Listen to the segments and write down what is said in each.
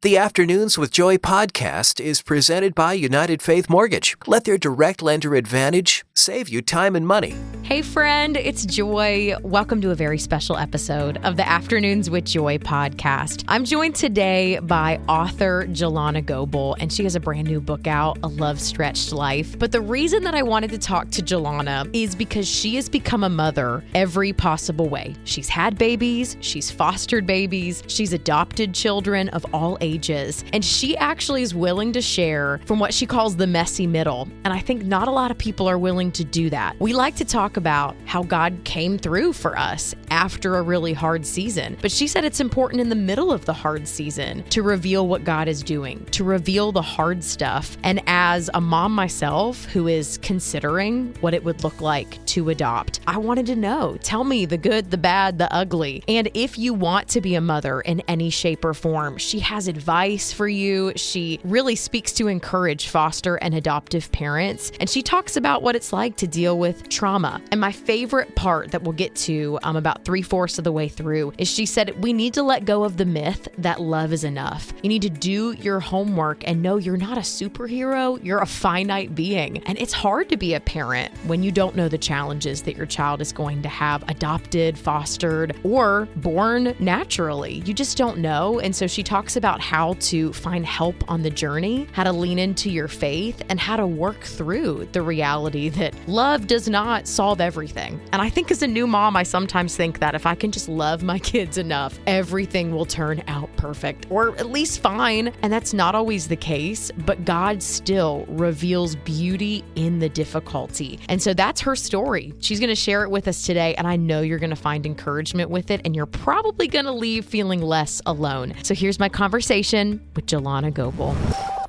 The Afternoons with Joy podcast is presented by United Faith Mortgage. Let their direct lender advantage save you time and money. Hey friend, it's Joy. Welcome to a very special episode of the Afternoons with Joy podcast. I'm joined today by author Jillana Goble, and she has a brand new book out, A Love-Stretched Life. But the reason that I wanted to talk to Jillana is because she has become a mother every possible way. She's had babies, she's fostered babies, she's adopted children of all ages, and she actually is willing to share from what she calls the messy middle. And I think not a lot of people are willing to do that. We like to talk about how God came through for us after a really hard season, but she said it's important in the middle of the hard season to reveal what God is doing, to reveal the hard stuff. And as a mom myself who is considering what it would look like to adopt, I wanted to know, tell me the good, the bad, the ugly. And if you want to be a mother in any shape or form, she has advice for you. She really speaks to encourage foster and adoptive parents. And she talks about what it's like to deal with trauma. And my favorite part that we'll get to about 3/4 of the way through is she said, we need to let go of the myth that love is enough. You need to do your homework and know you're not a superhero. You're a finite being. And it's hard to be a parent when you don't know the challenges that your child is going to have adopted, fostered, or born naturally. You just don't know. And so she talks about how to find help on the journey, how to lean into your faith, and how to work through the reality that love does not solve everything. And I think as a new mom, I sometimes think that if I can just love my kids enough, everything will turn out perfect, or at least fine. And that's not always the case, but God still reveals beauty in the difficulty. And so that's her story. She's going to share it with us today, and I know you're going to find encouragement with it, and you're probably going to leave feeling less alone. So here's my conversation with Jillana Goble.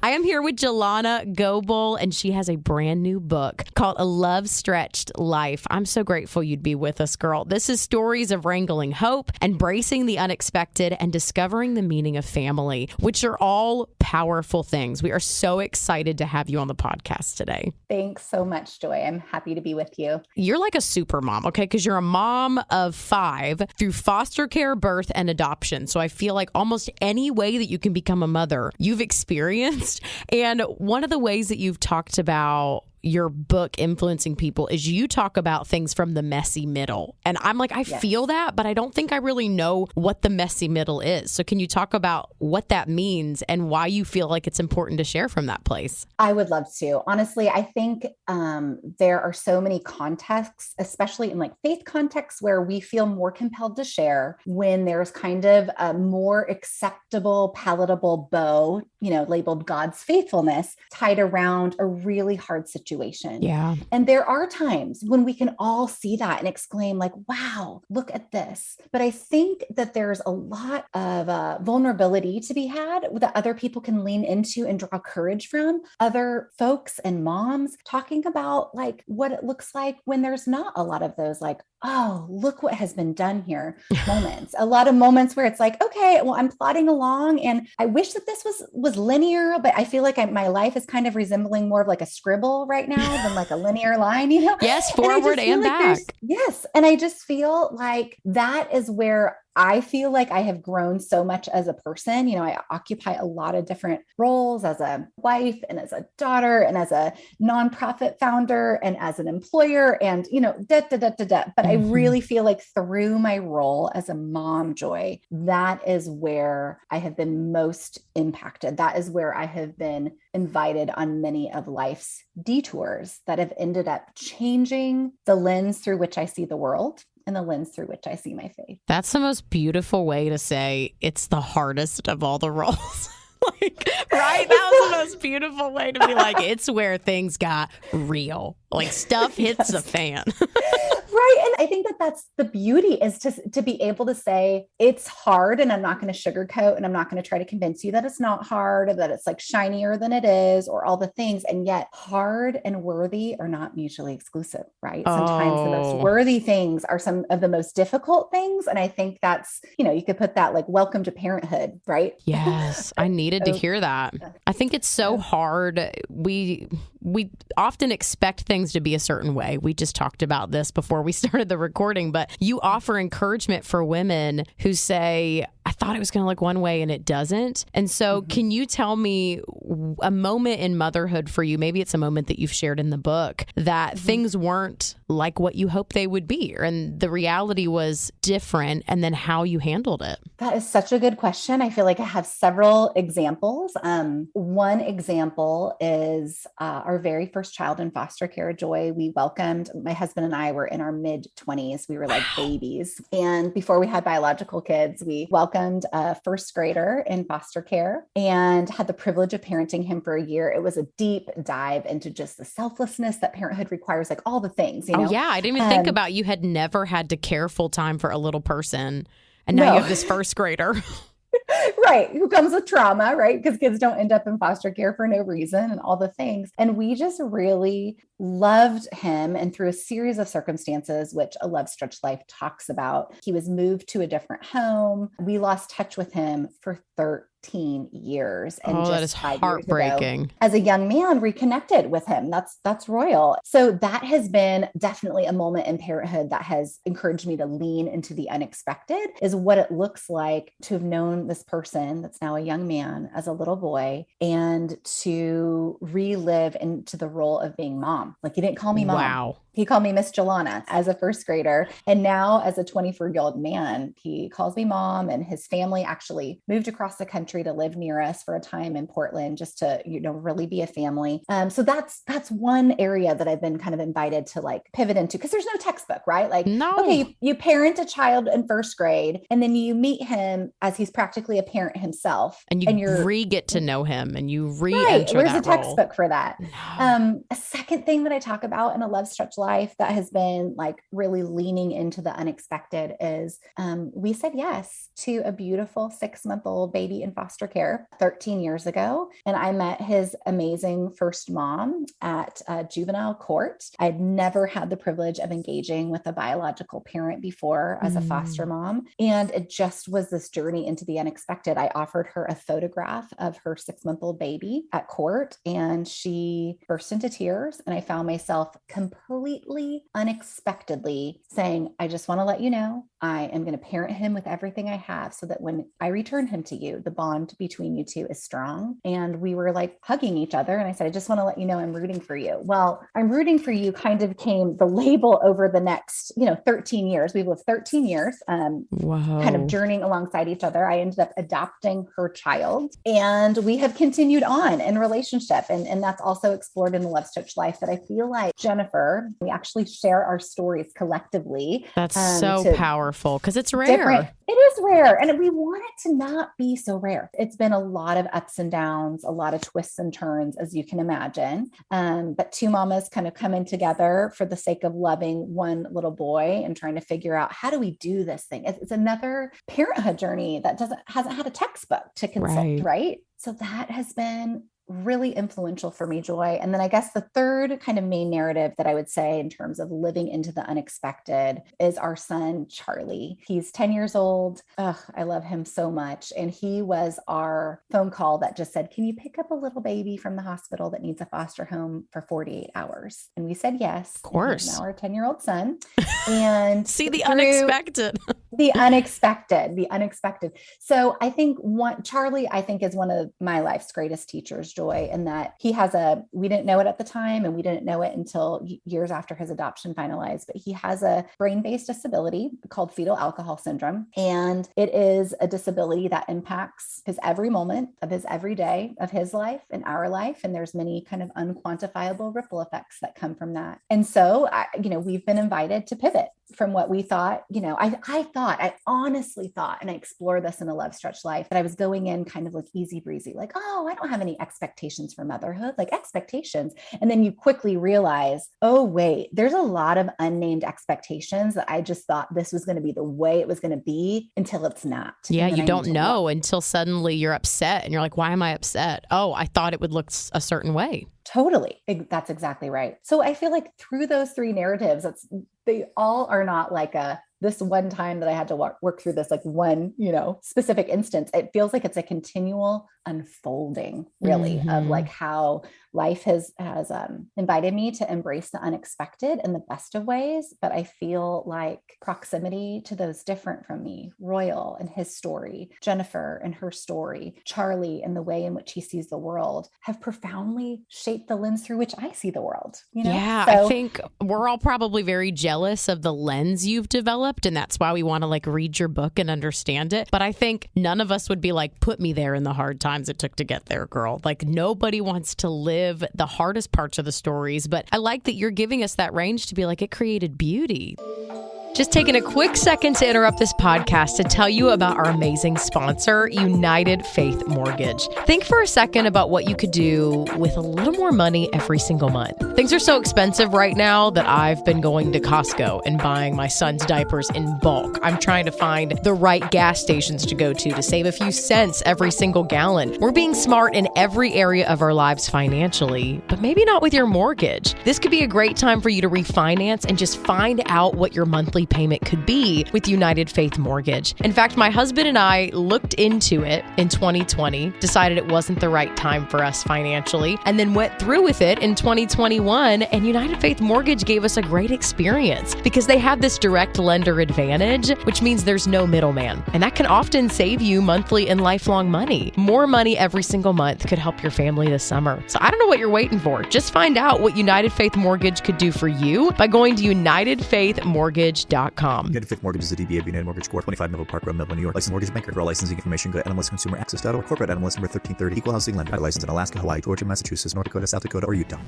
I am here with Jillana Goble, and she has a brand new book called A Love-Stretched Life. I'm so grateful you'd be with us, girl. This is stories of wrangling hope, embracing the unexpected, and discovering the meaning of family, which are all powerful things. We are so excited to have you on the podcast today. Thanks so much, Joy. I'm happy to be with you. You're like a super mom, okay? Because you're a mom of 5 through foster care, birth, and adoption. So I feel like almost any way that you can become a mother, you've experienced. And one of the ways that you've talked about your book influencing people is you talk about things from the messy middle. And I'm like, I feel that, but I don't think I really know what the messy middle is. So can you talk about what that means and why you feel like it's important to share from that place? I would love to. Honestly, I think there are so many contexts, especially in like faith contexts, where we feel more compelled to share when there's kind of a more acceptable, palatable bow, labeled God's faithfulness tied around a really hard situation. Yeah. And there are times when we can all see that and exclaim like, wow, look at this. But I think that there's a lot of vulnerability to be had that other people can lean into and draw courage from. Other folks and moms talking about like what it looks like when there's not a lot of those like, oh, look what has been done here moments. A lot of moments where it's like, okay, well, I'm plodding along and I wish that this was linear, but I feel like my life is kind of resembling more of like a scribble right now than like a linear line, Yes, forward and back. Yes. And I just feel like that is where I feel like I have grown so much as a person. I occupy a lot of different roles as a wife and as a daughter and as a nonprofit founder and as an employer and, But I really feel like through my role as a mom, Joy, that is where I have been most impacted. That is where I have been invited on many of life's detours that have ended up changing the lens through which I see the world and the lens through which I see my faith. That's the most beautiful way to say it's the hardest of all the roles. Right? That was the most beautiful way to be like, it's where things got real. Like stuff hits the fan. Right. And I think that that's the beauty is to be able to say it's hard and I'm not going to sugarcoat and I'm not going to try to convince you that it's not hard or that it's like shinier than it is or all the things. And yet hard and worthy are not mutually exclusive, right? Sometimes the most worthy things are some of the most difficult things. And I think that's, you could put that like welcome to parenthood, right? Yes. I needed to hear that. I think it's so hard. We often expect things to be a certain way. We just talked about this before we started the recording, but you offer encouragement for women who say, I I thought it was going to look one way and it doesn't. And so can you tell me a moment in motherhood for you? Maybe it's a moment that you've shared in the book that things weren't like what you hoped they would be, and the reality was different, and then how you handled it. That is such a good question. I feel like I have several examples. One example is our very first child in foster care, Joy. We welcomed, my husband and I were in our mid-20s. We were like babies. And before we had biological kids, we welcomed a first grader in foster care and had the privilege of parenting him for a year. It was a deep dive into just the selflessness that parenthood requires, like all the things, you know? Oh, yeah. I didn't even think about you had never had to care full time for a little person. And now you have this first grader. Right. Who comes with trauma, right? Because kids don't end up in foster care for no reason and all the things. And we just really loved him. And through a series of circumstances, which A Love Stretched Life talks about, he was moved to a different home. We lost touch with him for 13 years. And just that is 5 heartbreaking. years ago, as a young man, reconnected with him. That's royal. So that has been definitely a moment in parenthood that has encouraged me to lean into the unexpected, is what it looks like to have known this person that's now a young man as a little boy, and to relive into the role of being mom. Like, he didn't call me mom. Wow. He called me Miss Jillana as a first grader. And now as a 24-year-old man, he calls me mom, and his family actually moved across the country to live near us for a time in Portland, just to, really be a family. So that's one area that I've been kind of invited to like pivot into, because there's no textbook, right? Like, no. Okay, you parent a child in first grade, and then you meet him as he's practically a parent himself. And you get to know him, and you re-enter right. Where's that the textbook role? for that? No. A second thing that I talk about in A Love Stretched Life that has been like really leaning into the unexpected is we said yes to a beautiful 6-month-old baby in foster care 13 years ago. And I met his amazing first mom at juvenile court. I'd never had the privilege of engaging with a biological parent before as a foster mom. And it just was this journey into the unexpected. I offered her a photograph of her 6-month-old baby at court, and she burst into tears. And I found myself completely unexpectedly saying, I just want to let you know, I am going to parent him with everything I have, so that when I return him to you, the bond between you two is strong. And we were like hugging each other. And I said, I just want to let you know I'm rooting for you. Well, I'm rooting for you kind of became the label over the next, 13 years. We've lived 13 years, kind of journeying alongside each other. I ended up adopting her child, and we have continued on in relationship. And that's also explored in The Love Stretched Life, that I feel like Jennifer, we actually share our stories collectively. That's so powerful, because it's rare. It is rare. And we want it to not be so rare. It's been a lot of ups and downs, a lot of twists and turns, as you can imagine. But two mamas kind of coming together for the sake of loving one little boy and trying to figure out, how do we do this thing? It's another parenthood journey that hasn't had a textbook to consult, right? So that has been really influential for me, Joy. And then I guess the third kind of main narrative that I would say in terms of living into the unexpected is our son, Charlie. He's 10 years old. I love him so much. And he was our phone call that just said, can you pick up a little baby from the hospital that needs a foster home for 48 hours? And we said yes. Of course. He's now our 10-year-old son. And see the unexpected. The unexpected. So I think Charlie, I think, is one of my life's greatest teachers, Joy, in that we didn't know it at the time, and we didn't know it until years after his adoption finalized, but he has a brain-based disability called fetal alcohol syndrome. And it is a disability that impacts his every moment of his every day of his life and our life. And there's many kind of unquantifiable ripple effects that come from that. And so, we've been invited to pivot from what we thought, I honestly thought, and I explore this in A Love Stretched Life, that I was going in kind of like easy breezy, like, oh, I don't have any expectations for motherhood, like expectations. And then you quickly realize, oh, wait, there's a lot of unnamed expectations that I just thought this was going to be the way it was going to be, until it's not. Yeah, you don't know until suddenly you're upset and you're like, why am I upset? Oh, I thought it would look a certain way. Totally. That's exactly right. So I feel like through those three narratives, they all are not like a this one time that I had to work through this like one, specific instance. It feels like it's a continual unfolding really of like how life has invited me to embrace the unexpected in the best of ways. But I feel like proximity to those different from me, Royal and his story, Jennifer and her story, Charlie and the way in which he sees the world, have profoundly shaped the lens through which I see the world. Yeah, So, I think we're all probably very jealous of the lens you've developed. And that's why we want to like read your book and understand it. But I think none of us would be like, put me there in the hard times it took to get there, girl. Like nobody wants to live the hardest parts of the stories. But I like that you're giving us that range to be like, it created beauty. Just taking a quick second to interrupt this podcast to tell you about our amazing sponsor, United Faith Mortgage. Think for a second about what you could do with a little more money every single month. Things are so expensive right now that I've been going to Costco and buying my son's diapers in bulk. I'm trying to find the right gas stations to go to save a few cents every single gallon. We're being smart in every area of our lives financially, but maybe not with your mortgage. This could be a great time for you to refinance and just find out what your monthly payment could be with United Faith Mortgage. In fact, my husband and I looked into it in 2020, decided it wasn't the right time for us financially, and then went through with it in 2021. And United Faith Mortgage gave us a great experience because they have this direct lender advantage, which means there's no middleman. And that can often save you monthly and lifelong money. More money every single month could help your family this summer. So I don't know what you're waiting for. Just find out what United Faith Mortgage could do for you by going to UnitedFaithMortgage.com. United Faith Mortgage is a DBA of United Mortgage Corp. 25 Melville Park Road, Melville, New York. Licensed mortgage banker. For all licensing information, go to NMLSConsumerAccess.org. Corporate NMLS number 1330. Equal housing lender. Licensed in Alaska, Hawaii, Georgia, Massachusetts, North Dakota, South Dakota, or Utah.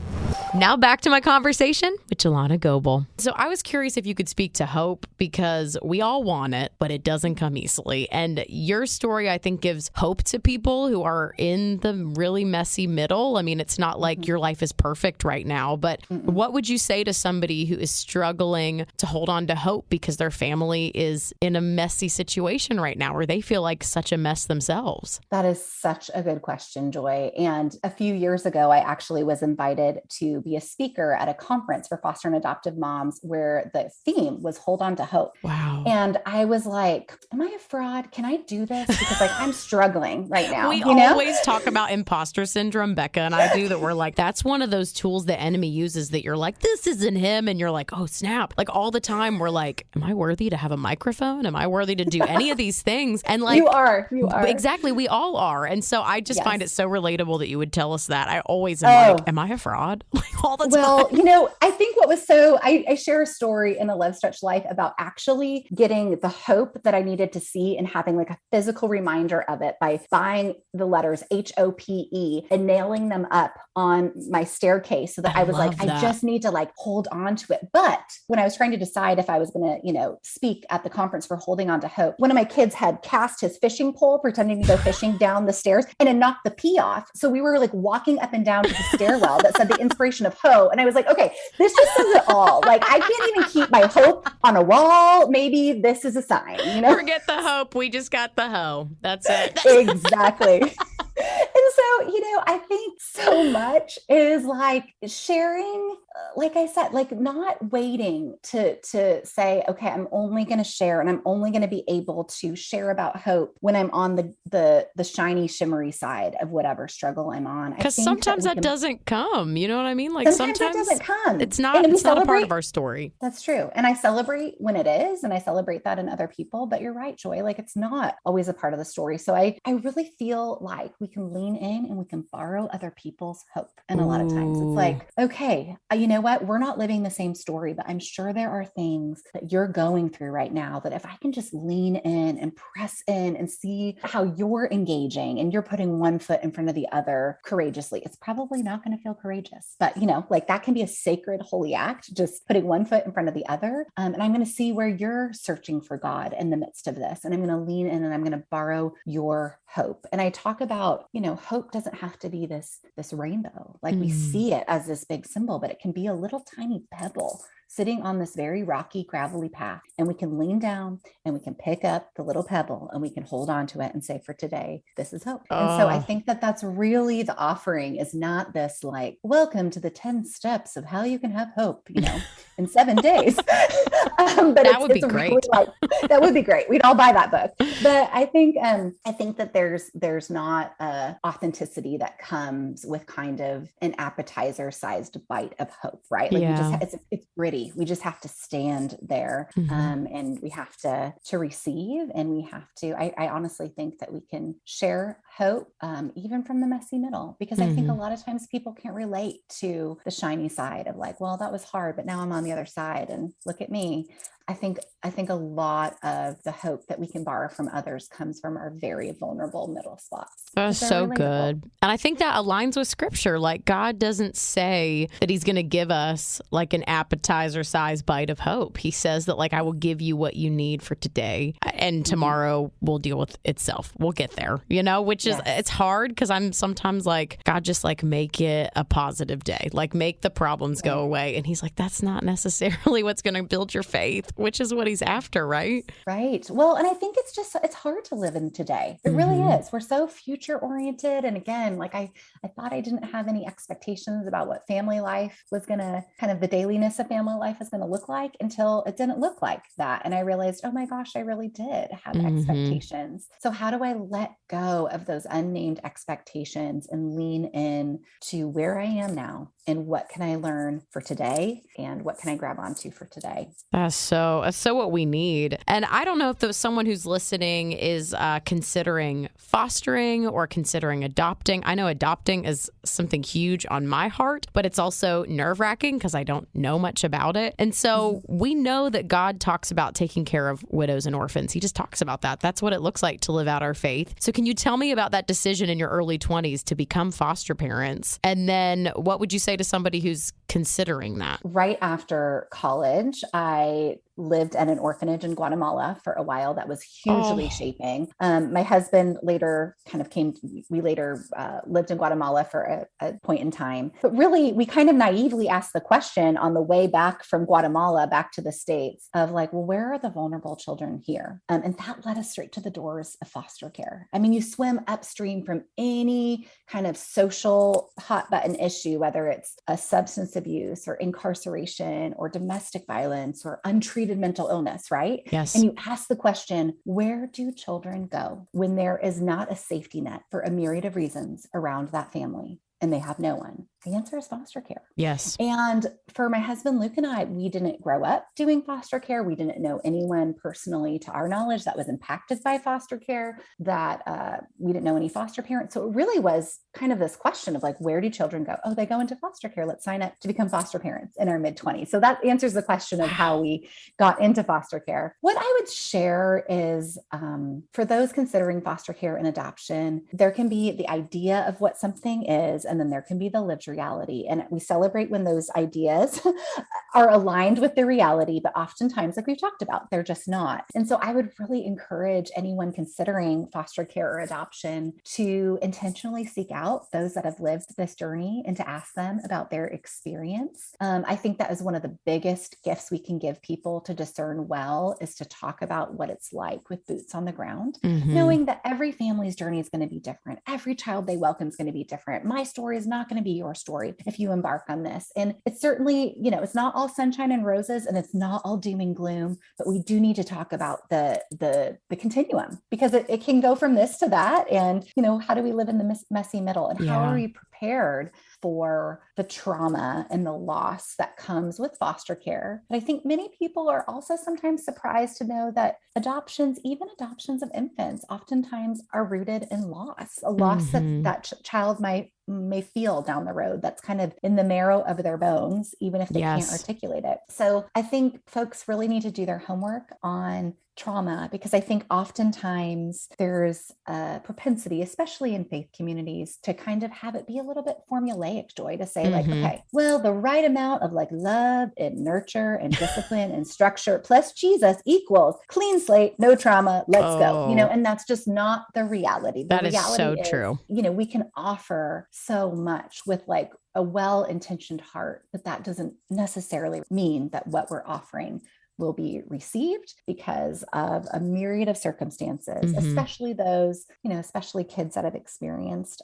Now back to my conversation with Jillana Goble. So I was curious if you could speak to hope because we all want it, but it doesn't come easily. And your story, I think, gives hope to people who are in the really messy middle. I mean, it's not like your life is perfect right now, but what would you say to somebody who is struggling to hold on to hope because their family is in a messy situation right now or they feel like such a mess themselves? That is such a good question, Joy. And a few years ago, I actually was invited to be a speaker at a conference for foster and adoptive moms where the theme was hold on to hope. Wow. And I was like, am I a fraud? Can I do this? Because like I'm struggling right now. We always talk about imposter syndrome, Becca and I do, that we're like, that's one of those tools the enemy uses that you're like, this isn't him. And you're like, oh, snap. Like all the time we're like, am I worthy to have a microphone? Am I worthy to do any of these things? And like, you are. Exactly. We all are. And so I just find it so relatable that you would tell us that. I always am like, am I a fraud? Like all the time. Well, I think what was I share a story in a Love Stretch Life about actually getting the hope that I needed to see and having like a physical reminder of it by buying the letters HOPE and nailing them up on my staircase so that I was like, I just need to like hold on to it. But when I was trying to decide if I was going to, speak at the conference for holding on to hope, one of my kids had cast his fishing pole, pretending to go fishing down the stairs and it knocked the pee off. So we were like walking up and down to the stairwell that said the inspiration of Ho. And I was like, okay, this just says it all. Like I can't even keep my hope on a wall. Maybe this is a sign, Forget the hope. We just got the hoe. That's it. Exactly. And so, I think so much is like sharing, like I said, like not waiting to say, okay, I'm only going to share and I'm only going to be able to share about hope when I'm on the shiny, shimmery side of whatever struggle I'm on. Because sometimes that doesn't come. You know what I mean? Like sometimes that doesn't come. It's not a part of our story. That's true. And I celebrate when it is, and I celebrate that in other people. But you're right, Joy. Like it's not always a part of the story. So I really feel like we can lean in and we can borrow other people's hope. And a lot of times it's like, okay, you know what? We're not living the same story, but I'm sure there are things that you're going through right now that if I can just lean in and press in and see how you're engaging and you're putting one foot in front of the other courageously, it's probably not going to feel courageous, but like that can be a sacred, holy act, just putting one foot in front of the other. And I'm going to see where you're searching for God in the midst of this. And I'm going to lean in and I'm going to borrow your hope. And I talk about, hope doesn't have to be this rainbow. Like we see it as this big symbol, but it can be a little tiny pebble sitting on this very rocky, gravelly path, and we can lean down and we can pick up the little pebble and we can hold on to it and say, for today, this is hope. And so I think that that's really the offering, is not this like, welcome to the 10 steps of how you can have hope, in 7 days. But that would be great. Really that would be great. We'd all buy that book. But I think that there's not authenticity that comes with kind of an appetizer sized bite of hope, right? Like it's gritty. We just have to stand there, and we have to receive, and we have to, I honestly think that we can share hope, even from the messy middle, because I think a lot of times people can't relate to the shiny side of like, well, that was hard, but now I'm on the other side and look at me. I think a lot of the hope that we can borrow from others comes from our very vulnerable middle spots. That's so good. And I think that aligns with scripture. Like, God doesn't say that he's going to give us like an appetizer sized bite of hope. He says that like, I will give you what you need for today, and tomorrow will deal with itself. We'll get there, which is, it's hard because I'm sometimes like, God, just like make it a positive day, like make the problems go away. And he's like, that's not necessarily what's going to build your faith, which is what he's after, right? Right. Well, and I think it's hard to live in today. It really is. We're so future oriented. And again, like I thought I didn't have any expectations about what family life was going to, kind of the dailiness of family life is going to look like, until it didn't look like that. And I realized, oh my gosh, I really did have expectations. So how do I let go of those unnamed expectations and lean in to where I am now, and what can I learn for today, and what can I grab onto for today? That's so what we need. And I don't know if there's someone who's listening is considering fostering or considering adopting. I know adopting is something huge on my heart, but it's also nerve-wracking because I don't know much about it. And so we know that God talks about taking care of widows and orphans. He just talks about that. That's what it looks like to live out our faith. So can you tell me about that decision in your early 20s to become foster parents? And then what would you say to somebody who's considering that? Right after college, I lived at an orphanage in Guatemala for a while. That was hugely shaping. My husband later we later lived in Guatemala for a point in time. But really, we kind of naively asked the question on the way back from Guatemala back to the States of like, well, where are the vulnerable children here? And that led us straight to the doors of foster care. I mean, you swim upstream from any kind of social hot button issue, whether it's a substance abuse or incarceration or domestic violence or untreated mental illness, right? Yes. And you ask the question, where do children go when there is not a safety net for a myriad of reasons around that family and they have no one? The answer is foster care. Yes. And for my husband, Luke, and I, we didn't grow up doing foster care. We didn't know anyone personally, to our knowledge, that was impacted by foster care, that we didn't know any foster parents. So it really was kind of this question of like, where do children go? Oh, they go into foster care. Let's sign up to become foster parents in our mid-20s. So that answers the question of how we got into foster care. What I would share is for those considering foster care and adoption, there can be the idea of what something is, and then there can be the lived reality. And we celebrate when those ideas are aligned with the reality, but oftentimes, like we've talked about, they're just not. And so I would really encourage anyone considering foster care or adoption to intentionally seek out those that have lived this journey and to ask them about their experience. I think that is one of the biggest gifts we can give people to discern well, is to talk about what it's like with boots on the ground, knowing that every family's journey is going to be different. Every child they welcome is going to be different. My story is not going to be your story if you embark on this. And it's certainly, it's not all sunshine and roses, and it's not all doom and gloom, but we do need to talk about the continuum, because it can go from this to that. And, how do we live in the messy middle, and how are we prepared for the trauma and the loss that comes with foster care? But I think many people are also sometimes surprised to know that adoptions, even adoptions of infants, oftentimes are rooted in loss, a loss that child may feel down the road, that's kind of in the marrow of their bones, even if they can't articulate it. So I think folks really need to do their homework on trauma, because I think oftentimes there's a propensity, especially in faith communities, to kind of have it be a little bit formulaic, Joy, to say like, okay, well, the right amount of like love and nurture and discipline and structure plus Jesus equals clean slate, no trauma, let's go, and that's just not the reality. The That is reality so is, true. We can offer so much with like a well-intentioned heart, but that doesn't necessarily mean that what we're offering will be received because of a myriad of circumstances, especially those, especially kids that have experienced,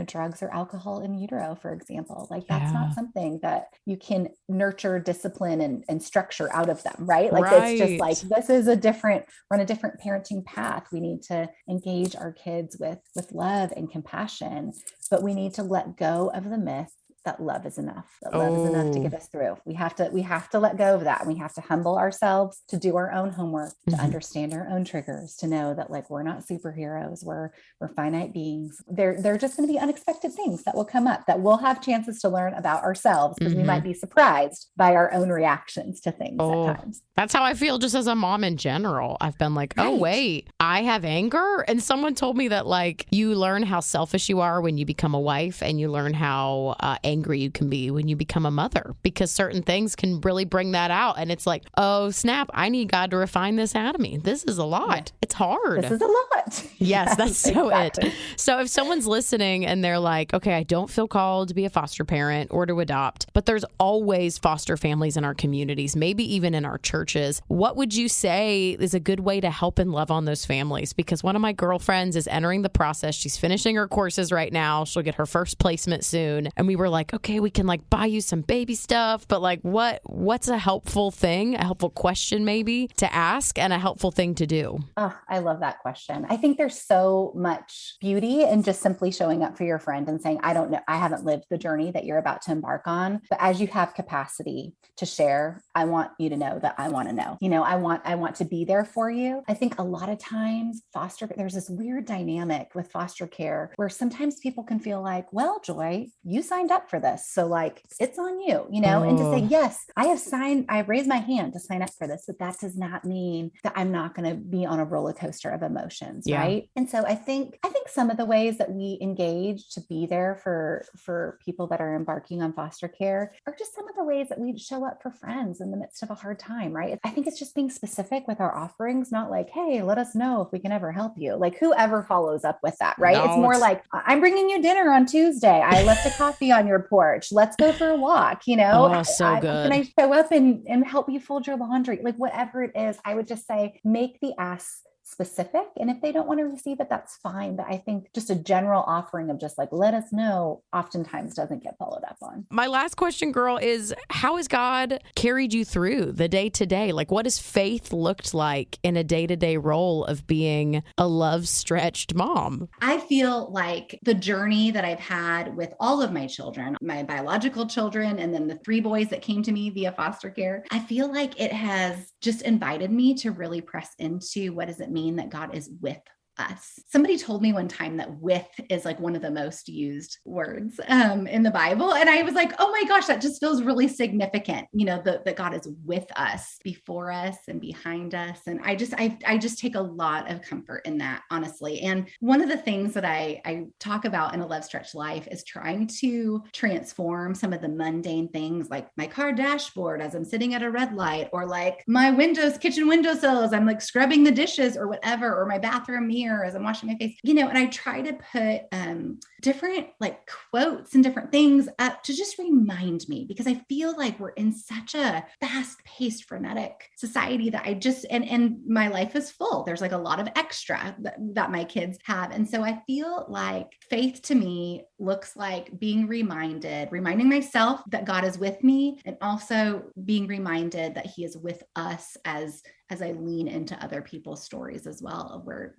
drugs or alcohol in utero, for example. Like that's not something that you can nurture, discipline, and structure out of them, right? Like it's just like, this is we're on a different parenting path. We need to engage our kids with love and compassion, but we need to let go of the myth that love is enough, love is enough to get us through. We have to let go of that. We have to humble ourselves to do our own homework, to understand our own triggers, to know that like, we're not superheroes. We're finite beings. They're just going to be unexpected things that will come up that we'll have chances to learn about ourselves, because we might be surprised by our own reactions to things at times. That's how I feel just as a mom in general. I've been like, oh, wait, I have anger. And someone told me that like you learn how selfish you are when you become a wife, and you learn how angry you can be when you become a mother, because certain things can really bring that out. And it's like, oh, snap, I need God to refine this out of me. This is a lot. Yeah. It's hard. This is a lot. Yes, that's so exactly. So if someone's listening and they're like, okay, I don't feel called to be a foster parent or to adopt, but there's always foster families in our communities, maybe even in our churches, what would you say is a good way to help and love on those families? Because one of my girlfriends is entering the process. She's finishing her courses right now. She'll get her first placement soon. And we were like, okay, we can like buy you some baby stuff, but like what's a helpful thing, a helpful question maybe to ask, and a helpful thing to do? Oh, I love that question. I think there's so much beauty in just simply showing up for your friend and saying, I don't know, I haven't lived the journey that you're about to embark on, but as you have capacity to share, I want you to know that I want to know, I want to be there for you. I think a lot of times there's this weird dynamic with foster care where sometimes people can feel like, well, Joy, you signed up for this. So like, it's on you, and to say, yes, I raised my hand to sign up for this, but that does not mean that I'm not going to be on a roller coaster of emotions. Yeah. Right. And so I think some of the ways that we engage to be there for people that are embarking on foster care are just some of the ways that we show up for friends in the midst of a hard time. Right. I think it's just being specific with our offerings, not like, hey, let us know if we can ever help you. Like whoever follows up with that. Right. No, it's more like, I'm bringing you dinner on Tuesday. I left a coffee on your porch. Let's go for a walk. Oh, so good. Can I show up and help you fold your laundry? Like whatever it is, I would just say, make the ask specific. And if they don't want to receive it, that's fine. But I think just a general offering of just like, let us know, oftentimes doesn't get followed up on. My last question, girl, is how has God carried you through the day to day? Like what has faith looked like in a day-to-day role of being a love-stretched mom? I feel like the journey that I've had with all of my children, my biological children, and then the 3 boys that came to me via foster care, I feel like it has just invited me to really press into what does it mean that God is with us. Somebody told me one time that with is like one of the most used words in the Bible. And I was like, oh my gosh, that just feels really significant, that God is with us, before us and behind us. And I just take a lot of comfort in that, honestly. And one of the things that I talk about in a Love Stretch Life is trying to transform some of the mundane things like my car dashboard as I'm sitting at a red light, or like my kitchen windowsills, I'm like scrubbing the dishes or whatever, or my bathroom mirror as I'm washing my face, and I try to put different like quotes and different things up to just remind me, because I feel like we're in such a fast-paced, frenetic society that and my life is full. There's like a lot of extra that my kids have. And so I feel like faith to me looks like reminding myself that God is with me, and also being reminded that He is with us as I lean into other people's stories as well, of where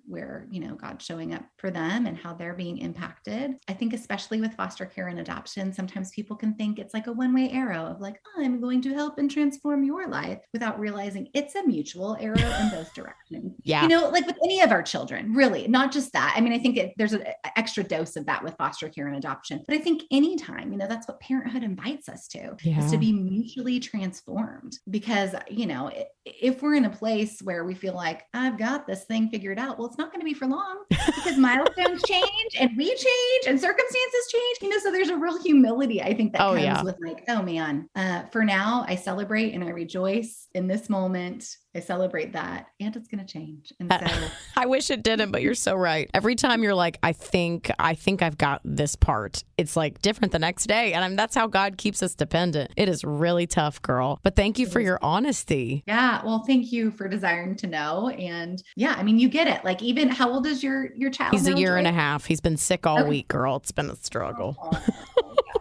God's showing up for them and how they're being impacted I think especially with foster care and adoption, sometimes people can think it's like a one-way arrow of like, oh, I'm going to help and transform your life, without realizing it's a mutual arrow in both directions. Yeah. You know, like with any of our children, really, not just that. I mean, I think there's an extra dose of that with foster care and adoption, but I think anytime, you know, that's what parenthood invites us to, is to be mutually transformed. Because, you know, if we're in a place where we feel like I've got this thing figured out, well, it's not going to be for long, because milestones change and we change and circumstances change, you know, so there's a real humility, I think, that comes with like, oh man, for now I celebrate and I rejoice in this moment. I celebrate that, and it's going to change. And so I wish it didn't, but you're so right. Every time you're like, I think I've got this part, it's like different the next day. And that's how God keeps us dependent. It is really tough, girl. But thank you for your honesty. Yeah. Well, thank you for desiring to know. And yeah, I mean, you get it. Like, even how old is your child? He's a year and a half. He's been sick all week, girl. It's been a struggle.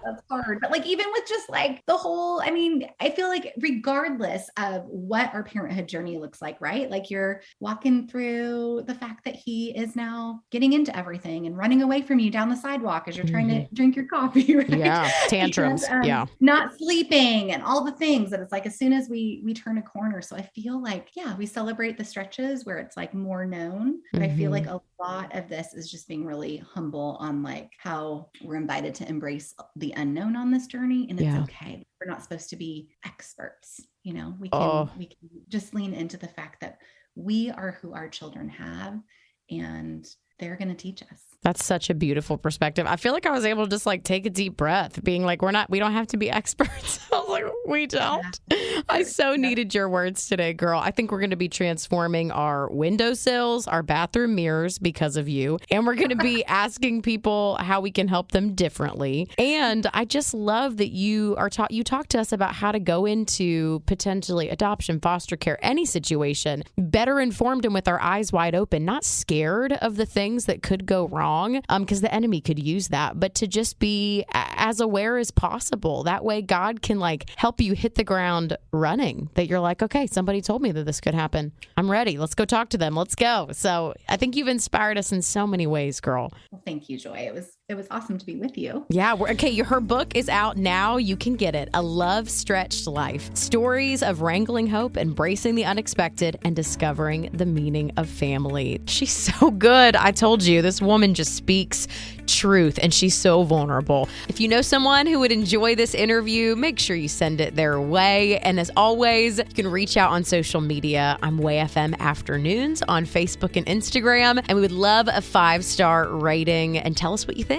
That's hard. But like, even with just like the whole, I mean, I feel like regardless of what our parenthood journey looks like, right? Like, you're walking through the fact that he is now getting into everything and running away from you down the sidewalk as you're trying to drink your coffee, right? Yeah. Tantrums. And, not sleeping and all the things that it's like, as soon as we turn a corner. So I feel like, yeah, we celebrate the stretches where it's like more known, but I feel like a lot of this is just being really humble on like how we're invited to embrace the unknown on this journey. And it's okay. We're not supposed to be experts. You know, we can just lean into the fact that we are who our children have, and they're going to teach us. That's such a beautiful perspective. I feel like I was able to just like take a deep breath, being like, we don't have to be experts. I was like, we don't. I so needed your words today, girl. I think we're going to be transforming our windowsills, our bathroom mirrors because of you. And we're going to be asking people how we can help them differently. And I just love that you talk to us about how to go into potentially adoption, foster care, any situation, better informed and with our eyes wide open, not scared of the things that could go wrong, because the enemy could use that, but to just be as aware as possible. That way God can like help you hit the ground running, that you're like, okay, somebody told me that this could happen. I'm ready. Let's go talk to them. Let's go. So I think you've inspired us in so many ways, girl. Well, thank you, Joy. It was awesome to be with you. Yeah. Okay. Her book is out now. You can get it. A Love Stretched Life. Stories of wrangling hope, embracing the unexpected, and discovering the meaning of family. She's so good. I told you, this woman just speaks truth, and she's so vulnerable. If you know someone who would enjoy this interview, make sure you send it their way. And as always, you can reach out on social media. I'm WayFM Afternoons on Facebook and Instagram, and we would love a 5-star rating, and tell us what you think.